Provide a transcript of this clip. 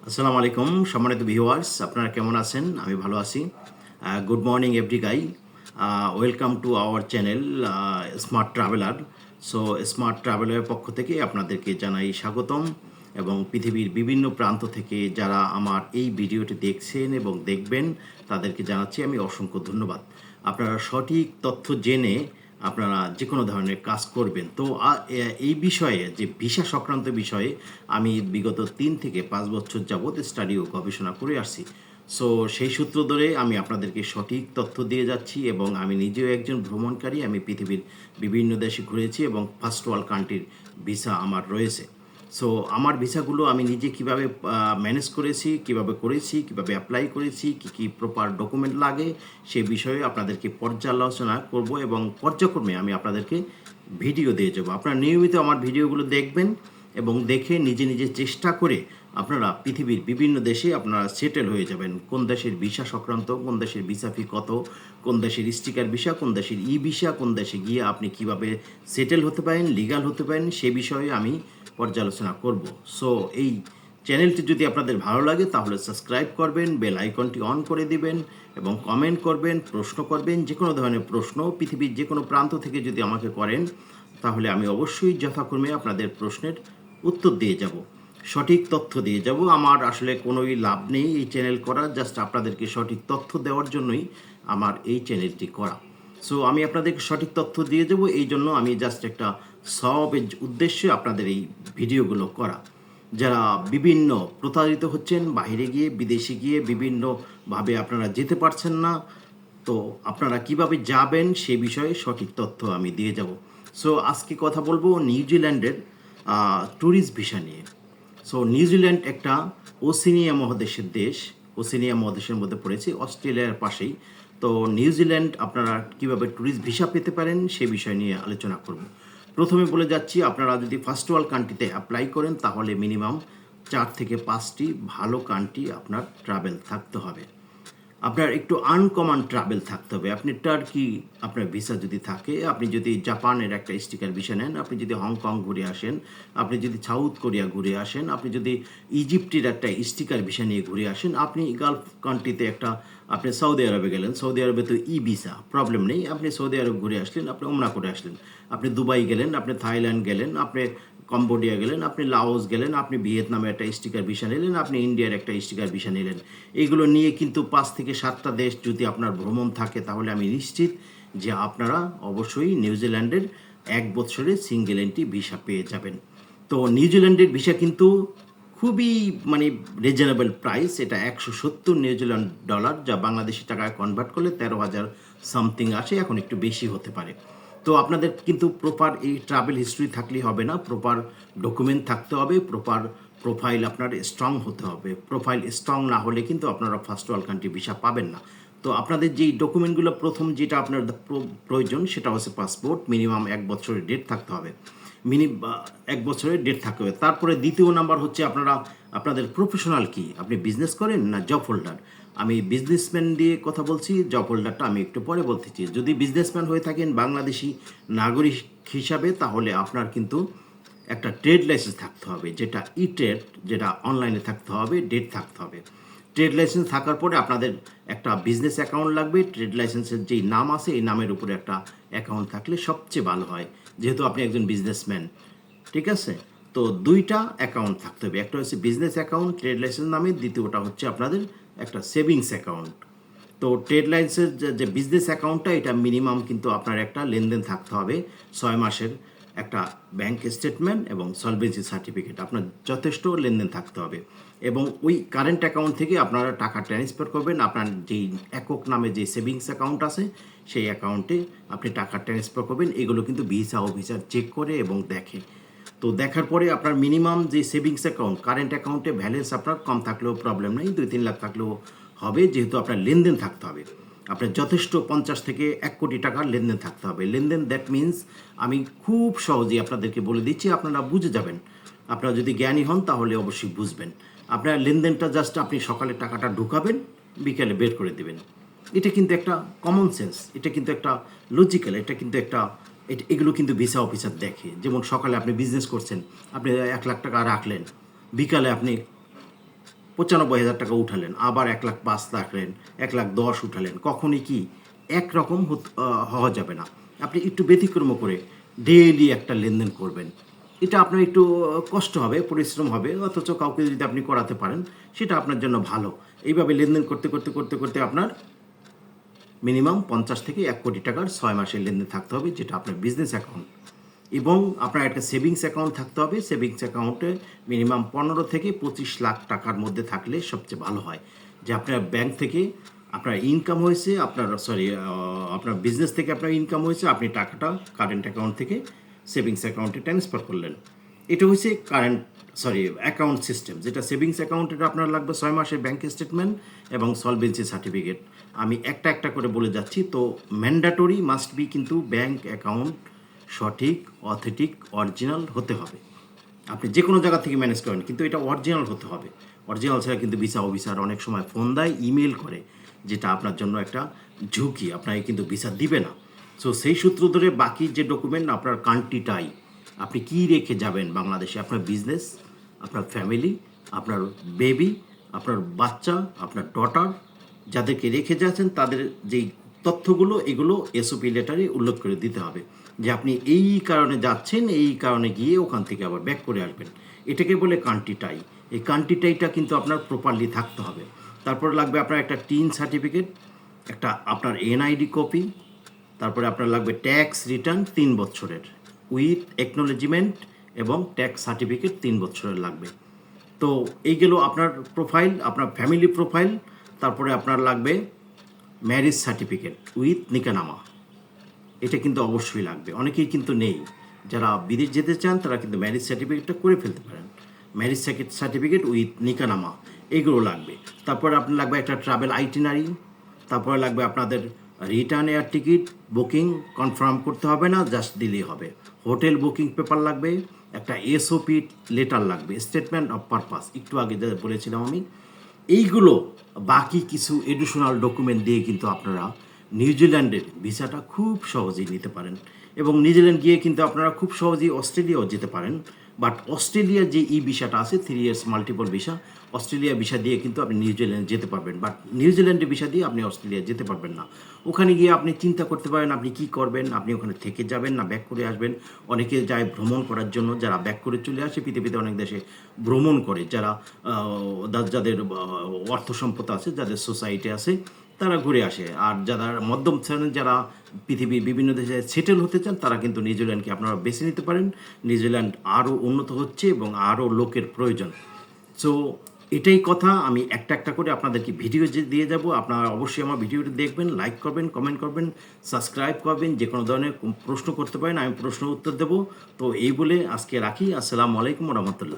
আসসালামু আলাইকুম সম্মানিত ভিউয়ার্স, আপনারা কেমন আছেন? আমি ভালো আছি। Good morning every guy. Welcome to our channel smart traveller. So smart ট্রাভেলারের পক্ষ থেকে আপনাদেরকে জানাই স্বাগতম, এবং পৃথিবীর বিভিন্ন প্রান্ত থেকে যারা আমার এই ভিডিওটি দেখছেন এবং দেখবেন তাদেরকে জানাচ্ছি আমি অসংখ্য ধন্যবাদ। আপনারা সঠিক তথ্য জেনে আপনারা যে কোনো ধরনের কাজ করবেন। তো এই বিষয়ে যে ভিসা সংক্রান্ত বিষয়ে আমি বিগত 3 থেকে 5 বছর যাবৎ স্টাডি ও গবেষণা করে আসছি। সো সেই সূত্র ধরে আমি আপনাদেরকে সঠিক তথ্য দিয়ে যাচ্ছি, এবং আমি নিজেও একজন ভ্রমণকারী। আমি পৃথিবীর বিভিন্ন দেশে ঘুরেছি এবং ফার্স্ট ওয়ার্ল্ড কান্ট্রির ভিসা আমার রয়েছে। সো আমার ভিসাগুলো আমি নিজে কিভাবে ম্যানেজ করেছি, কিভাবে করেছি, কিভাবে অ্যাপ্লাই করেছি, কী কী প্রপার ডকুমেন্ট লাগে, সে বিষয়ে আপনাদেরকে পর্যালোচনা করব, এবং পর্যায়ক্রমে আমি আপনাদেরকে ভিডিও দিয়ে যাবো। আপনারা নিয়মিত আমার ভিডিওগুলো দেখবেন এবং দেখে নিজে নিজে চেষ্টা করে আপনারা পৃথিবীর বিভিন্ন দেশে আপনারা সেটেল হয়ে যাবেন। কোন দেশের ভিসা সংক্রান্ত, কোন দেশের ভিসা ফি কত, কোন দেশের স্টিকার ভিসা, কোন দেশের ই ভিসা, কোন দেশে গিয়ে আপনি কিভাবে সেটেল হতে পারেন, লিগাল হতে পারেন, সে বিষয়ে আমি পর্যালোচনা করব। সো এই চ্যানেলটি যদি আপনাদের ভালো লাগে তাহলে সাবস্ক্রাইব করবেন, বেল আইকনটি অন করে দিবেন এবং কমেন্ট করবেন, প্রশ্ন করবেন। যে কোনো ধরনের প্রশ্ন পৃথিবীর যে কোনো প্রান্ত থেকে যদি আমাকে করেন তাহলে আমি অবশ্যই যথাক্রমে আপনাদের প্রশ্নের উত্তর দিয়ে যাব, সঠিক তথ্য দিয়ে যাব। আমার আসলে কোনোই লাভ নেই এই চ্যানেল করা, জাস্ট আপনাদেরকে সঠিক তথ্য দেওয়ার জন্যই আমার এই চ্যানেলটি করা। সো আমি আপনাদেরকে সঠিক তথ্য দিয়ে যাব, এই জন্য আমি জাস্ট একটা সবের উদ্দেশ্যে আপনাদের এই ভিডিওগুলো করা। যারা বিভিন্ন প্রতারিত হচ্ছেন, বাইরে গিয়ে বিদেশে গিয়ে বিভিন্নভাবে আপনারা যেতে পারছেন না, তো আপনারা কিভাবে যাবেন সে বিষয়ে সঠিক তথ্য আমি দিয়ে যাব। সো আজকে কথা বলবো নিউজিল্যান্ডের ট্যুরিস্ট ভিসা নিয়ে। সো নিউজিল্যান্ড একটা ওসেনিয়া মহাদেশের দেশ, ওসেনিয়া মহাদেশের মধ্যে পড়েছে, অস্ট্রেলিয়ার পাশেই। তো নিউজিল্যান্ড আপনারা কিভাবে ট্যুরিস্ট ভিসা পেতে পারেন সে বিষয় নিয়ে আলোচনা করব। প্রথমে বলে যাচ্ছি, আপনারা যদি ফার্স্ট ওয়ার্ল্ড কান্ট্রিতে অ্যাপ্লাই করেন তাহলে মিনিমাম 4 থেকে 5টি ভালো কান্ট্রি আপনার ট্রাভেল থাকতে হবে। আপনার একটু আনকমন ট্রাভেল থাকতে হবে। আপনি টার্কি আপনার ভিসা যদি থাকে, আপনি যদি জাপানের একটা স্টিকার ভিসা নেন, আপনি যদি হংকং ঘুরে আসেন, আপনি যদি সাউথ কোরিয়া ঘুরে আসেন, আপনি যদি ইজিপ্টের একটা স্টিকার ভিসা নিয়ে ঘুরে আসেন, আপনি গালফ কান্ট্রিতে একটা, আপনি সৌদি আরবে গেলেন, সৌদি আরবে তো ই ভিসা প্রবলেম নেই, আপনি সৌদি আরব ঘুরে আসলেন, আপনি ওমরা করে আসলেন, আপনি দুবাই গেলেন, আপনি থাইল্যান্ড গেলেন, আপনি কম্বোডিয়া গেলেন, আপনি লাওস গেলেন, আপনি ভিয়েতনামে একটা স্টিকার ভিসা নিলেন, আপনি ইন্ডিয়ার একটা স্টিকার ভিসা নিলেন। এইগুলো নিয়ে কিন্তু 5 থেকে 7টা দেশ যদি আপনার ভ্রমণ থাকে তাহলে আমি নিশ্চিত যে আপনারা অবশ্যই নিউজিল্যান্ডের 1 বছরের সিঙ্গেল এন্ট্রি ভিসা পেয়ে যাবেন। তো নিউজিল্যান্ডের ভিসা কিন্তু খুবই মানে রিজনেবল প্রাইস। এটা 170 নিউজিল্যান্ড ডলার, যা বাংলাদেশি টাকায় কনভার্ট করলে 13,000 সামথিং আসে, এখন একটু বেশি হতে পারে। তো আপনাদের কিন্তু প্রপার এই ট্রাভেল হিস্ট্রি থাকলেই হবে না, প্রপার ডকুমেন্ট থাকতে হবে, প্রপার প্রোফাইল আপনার স্ট্রং হতে হবে। প্রোফাইল স্ট্রং না হলে কিন্তু আপনারা ফার্স্ট ওয়ার্ল্ড কান্ট্রি ভিসা পাবেন না। তো আপনাদের যেই ডকুমেন্টগুলো প্রথম যেটা আপনার প্রয়োজন সেটা হচ্ছে পাসপোর্ট, মিনিমাম 1 বছরের ডেট থাকতে হবে, 1 বছরের ডেট থাকতে হবে। তারপরে দ্বিতীয় নাম্বার হচ্ছে আপনারা আপনাদের প্রফেশনাল কি, আপনি বিজনেস করেন না জব হোল্ডার। আমি বিজনেসম্যান দিয়ে কথা বলছি, জব হোল্ডারটা আমি একটু পরে বলতেছি। যদি বিজনেসম্যান হয়ে থাকেন বাংলাদেশি নাগরিক হিসাবে, তাহলে আপনার কিন্তু একটা ট্রেড লাইসেন্স থাকতে হবে, যেটা ই ট্রেড, যেটা অনলাইনে থাকতে হবে, ডেট থাকতে হবে। ট্রেড লাইসেন্স থাকার পরে আপনাদের একটা বিজনেস অ্যাকাউন্ট লাগবে। ট্রেড লাইসেন্সের যেই নাম আছে এই নামের উপরে একটা অ্যাকাউন্ট থাকলে সবচেয়ে ভালো হয়, যেহেতু আপনি একজন বিজনেসম্যান। ঠিক আছে? তো 2টা অ্যাকাউন্ট থাকতে হবে, একটা হচ্ছে বিজনেস অ্যাকাউন্ট ট্রেড লাইসেন্স নামে, দ্বিতীয়টা হচ্ছে আপনাদের একটা সেভিংস অ্যাকাউন্ট। তো ট্রেড লাইসেন্সের যে বিজনেস অ্যাকাউন্টটা, এটা মিনিমাম কিন্তু আপনার একটা লেনদেন থাকতে হবে 6 মাসের, একটা ব্যাংক স্টেটমেন্ট এবং সলভেন্সি সার্টিফিকেট, আপনার যথেষ্ট লেনদেন থাকতে হবে। এবং ওই কারেন্ট অ্যাকাউন্ট থেকে আপনারা টাকা ট্রান্সফার করবেন আপনার যেই একক নামে যে সেভিংস অ্যাকাউন্ট আছে সেই অ্যাকাউন্টে আপনি টাকা ট্রান্সফার করবেন। এগুলো কিন্তু ভিসা অফিসার চেক করে এবং দেখে। তো দেখার পরে আপনার মিনিমাম যে সেভিংস অ্যাকাউন্ট, কারেন্ট অ্যাকাউন্টে ব্যালেন্স আপনার কম থাকলেও প্রবলেম নেই, 2-3 লাখ থাকলেও হবে, যেহেতু আপনার লেনদেন থাকতে হবে। আপনার যথেষ্ট 50 থেকে 1 কোটি টাকার লেনদেন থাকতে হবে। লেনদেন দ্যাট মিন্স, আমি খুব সহজেই আপনাদেরকে বলে দিচ্ছি, আপনারা বুঝে যাবেন। আপনারা যদি জ্ঞানী হন তাহলে অবশ্যই বুঝবেন। আপনার লেনদেনটা জাস্ট আপনি সকালে টাকাটা ঢুকাবেন, বিকেলে বের করে দেবেন। এটা কিন্তু একটা কমন সেন্স, এটা কিন্তু একটা লজিক্যাল, এটা কিন্তু একটা এগুলো কিন্তু ভিসা অফিসার দেখে। যেমন সকালে আপনি বিজনেস করছেন, আপনি 1 লাখ টাকা রাখলেন, বিকালে আপনি 95,000 টাকা উঠালেন, আবার 1,05,000 রাখলেন, 1,10,000 উঠালেন, কখনই কি একরকম হওয়া যাবে না। আপনি একটু ব্যতিক্রম করে ডেইলি একটা লেনদেন করবেন। এটা আপনার একটু কষ্ট হবে, পরিশ্রম হবে, অথচ কাউকে যদি আপনি করাতে পারেন সেটা আপনার জন্য ভালো। এইভাবে লেনদেন করতে করতে করতে করতে আপনার মিনিমাম 50 থেকে 1 কোটি টাকার 6 মাসের লেনদেন থাকতে হবে, যেটা আপনার বিজনেস অ্যাকাউন্ট। এবং আপনার একটা সেভিংস অ্যাকাউন্ট থাকতে হবে। সেভিংস অ্যাকাউন্টে মিনিমাম 15 থেকে 25 লাখ টাকার মধ্যে থাকলে সবচেয়ে ভালো হয়, যে আপনার ব্যাংক থেকে আপনার ইনকাম হয়েছে, আপনার বিজনেস থেকে আপনার ইনকাম হয়েছে, আপনি টাকাটা কারেন্ট অ্যাকাউন্ট থেকে সেভিংস অ্যাকাউন্টে ট্রান্সফার করলেন। এটা হচ্ছে অ্যাকাউন্ট সিস্টেম। যেটা সেভিংস অ্যাকাউন্টে আপনার লাগবে 6 মাসের ব্যাংক স্টেটমেন্ট এবং সলভেন্সি সার্টিফিকেট। আমি একটা একটা করে বলে যাচ্ছি। তো ম্যান্ডাটরি মাস্ট বি, কিন্তু ব্যাংক অ্যাকাউন্ট সঠিক, অথেন্টিক, অরিজিনাল হতে হবে। আপনি যে কোনো জায়গা থেকে ম্যানেজ করেন, কিন্তু এটা অরিজিনাল হতে হবে। অরিজিনাল ছাড়া কিন্তু ভিসা অফিসার অনেক সময় ফোন দেয়, ইমেল করে, যেটা আপনার জন্য একটা ঝুঁকি, আপনাকে কিন্তু ভিসা দিবে না। সো সেই সূত্র ধরে বাকি যে ডকুমেন্ট, আপনার কান্ট্রিটাই, আপনি কী রেখে যাবেন বাংলাদেশে, আপনার বিজনেস, আপনার ফ্যামিলি, আপনার বেবি, আপনার বাচ্চা, আপনার ডটার, যাদেরকে রেখে যাচ্ছেন তাদের যেই তথ্যগুলো, এগুলো এসওপি লেটারে উল্লেখ করে দিতে হবে, যে আপনি এই কারণে যাচ্ছেন, এই কারণে গিয়ে ওখান থেকে আবার ব্যাক করে আসবেন। এটাকে বলে কান্ট্রি টাই। এই কান্ট্রি টাইটা কিন্তু আপনার প্রপারলি থাকতে হবে। তারপর লাগবে আপনার একটা টিন সার্টিফিকেট, একটা আপনার এনআইডি কপি, তারপরে আপনার লাগবে ট্যাক্স রিটার্ন 3 বছরের উইথ একনোলেজমেন্ট, এবং ট্যাক্স সার্টিফিকেট 3 বছরের লাগবে। তো এই গেল আপনার প্রোফাইল, আপনার ফ্যামিলি প্রোফাইল। তারপরে আপনার লাগবে ম্যারেজ সার্টিফিকেট উইথ নিকানামা। এটা কিন্তু অবশ্যই লাগবে, অনেকেই কিন্তু নেই। যারা বিদেশ যেতে চান তারা কিন্তু ম্যারেজ সার্টিফিকেটটা করে ফেলতে পারেন। ম্যারেজ সার্টিফিকেট উইথ নিকানামা এইগুলো লাগবে। তারপরে আপনার লাগবে একটা ট্রাভেল আইটিনারি। তারপরে লাগবে আপনাদের return air ticket booking, confirm করতে হবে না, জাস্ট দিলেই হবে। হোটেল বুকিং পেপার লাগবে, একটা এসওপি লেটার লাগবে, স্টেটমেন্ট অফ পারপাস, একটু আগে যা বলেছিলাম আমি। এইগুলো বাকি কিছু এডিশনাল ডকুমেন্ট দিয়ে কিন্তু আপনারা নিউজিল্যান্ডের ভিসাটা খুব সহজেই নিতে পারেন। এবং নিউজিল্যান্ড গিয়ে কিন্তু আপনারা খুব সহজেই অস্ট্রেলিয়াও যেতে পারেন। বাট অস্ট্রেলিয়ার যে ভিসাটা আছে 3 years multiple visa, Australia visa দিয়ে কিন্তু আপনি নিউজিল্যান্ড যেতে পারবেন। বাট নিউজিল্যান্ডের ভিসা দিয়ে আপনি অস্ট্রেলিয়া যেতে পারবেন না। ওখানে গিয়ে আপনি চিন্তা করতে পারেন আপনি কী করবেন, আপনি ওখানে থেকে যাবেন না ব্যাক করে আসবেন। অনেকে যায় ভ্রমণ করার জন্য, যারা ব্যাক করে চলে আসে, পৃথিবীতে অনেক দেশে ভ্রমণ করে, যাদের অর্থ সম্পদ আছে, যাদের সোসাইটি আছে, তারা ঘুরে আসে। আর যারা মধ্যম শ্রেণীর, যারা পৃথিবীর বিভিন্ন দেশে সেটেল হতে চান, তারা কিন্তু নিউজিল্যান্ডকে আপনারা বেছে নিতে পারেন। নিউজিল্যান্ড আরও উন্নত হচ্ছে এবং আরও লোকের প্রয়োজন। সো এটাই কথা। আমি একটা একটা করে আপনাদেরকে ভিডিও দিয়ে যাব। আপনারা অবশ্যই আমার ভিডিওটি দেখবেন, লাইক করবেন, কমেন্ট করবেন, সাবস্ক্রাইব করবেন। যে কোনো ধরনের প্রশ্ন করতে পারেন, আমি প্রশ্ন উত্তর দেব। তো এই বলে আজকে রাখি। আসসালামু আলাইকুম রহমতুল্লাহ।